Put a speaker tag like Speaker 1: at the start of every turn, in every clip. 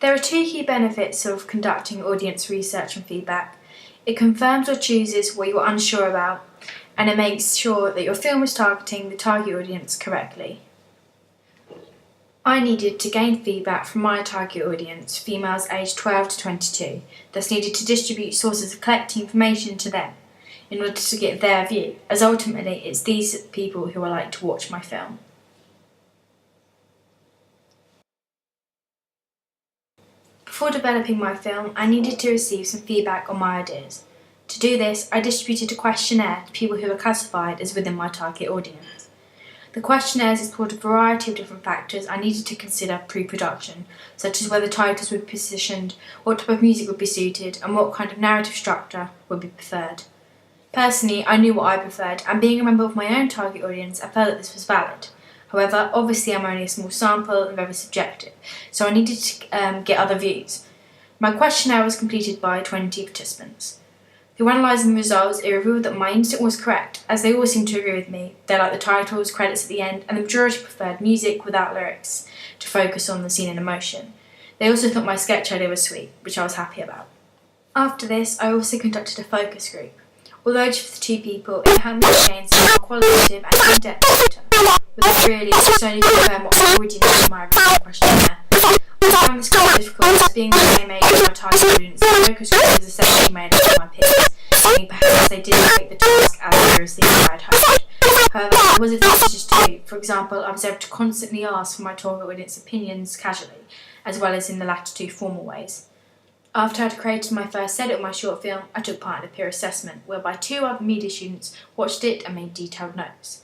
Speaker 1: There are two key benefits of conducting audience research and feedback. It confirms or chooses what you are unsure about, and it makes sure that your film is targeting the target audience correctly. I needed to gain feedback from my target audience, females aged 12 to 22, thus needed to distribute sources of collecting information to them in order to get their view, as ultimately it's these people who are like to watch my film. Before developing my film, I needed to receive some feedback on my ideas. To do this, I distributed a questionnaire to people who were classified as within my target audience. The questionnaires explored a variety of different factors I needed to consider pre-production, such as whether titles would be positioned, what type of music would be suited, and what kind of narrative structure would be preferred. Personally, I knew what I preferred, and being a member of my own target audience, I felt that this was valid. However, obviously I'm only a small sample and very subjective, so I needed to get other views. My questionnaire was completed by 20 participants. Through analysing the results, it revealed that my instinct was correct, as they all seemed to agree with me. They liked the titles, credits at the end, and the majority preferred music without lyrics to focus on the scene and emotion. They also thought my sketch idea was sweet, which I was happy about. After this, I also conducted a focus group. Although just for 2 people, it helped me to gain some more qualitative and in-depth data, with it really just only confirm what I already knew in my original questionnaire. I found this quite difficult, as being the same age as my target audience, the focus group was essentially made up of my peers, meaning perhaps they didn't take the task as seriously as I had hoped. However, there was advantages too. For example, I was able to constantly ask for my target audience opinions casually, as well as in the latter 2 formal ways. After I had created my first edit of my short film, I took part in a peer assessment, whereby 2 other media students watched it and made detailed notes.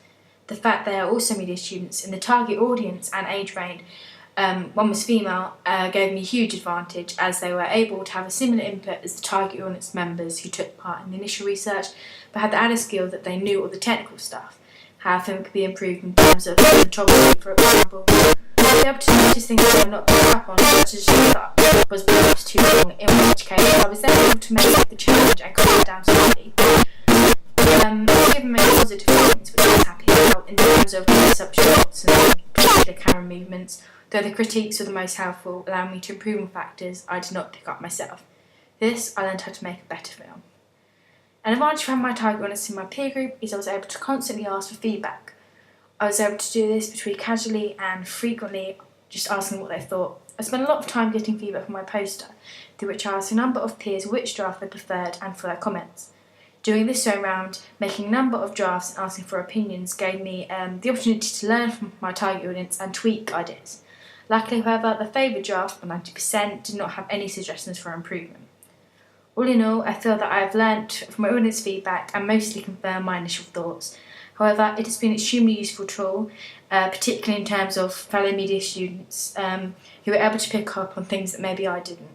Speaker 1: The fact they are also media students in the target audience and age range, one was female, gave me a huge advantage, as they were able to have a similar input as the target audience members who took part in the initial research, but had the added skill that they knew all the technical stuff, how a film could be improved in terms of cinematography, for example. They were able to notice things that I not picked up on, such as that was perhaps too long, in which case I was then able to make the change and cut it down slightly. Given me positive feelings, which I was happy about, in terms of close-up shots and particular camera movements, though the critiques were the most helpful, allowing me to improve on factors I did not pick up myself. This, I learned how to make a better film. An advantage from my target audience in my peer group is I was able to constantly ask for feedback. I was able to do this between casually and frequently, just asking what they thought. I spent a lot of time getting feedback from my poster, through which I asked a number of peers which draft they preferred and for their comments. Doing this time round, making a number of drafts and asking for opinions gave me the opportunity to learn from my target audience and tweak ideas. Luckily, however, the favoured draft, by 90%, did not have any suggestions for improvement. All in all, I feel that I have learnt from my audience feedback and mostly confirmed my initial thoughts. However, it has been an extremely useful tool, particularly in terms of fellow media students who were able to pick up on things that maybe I didn't.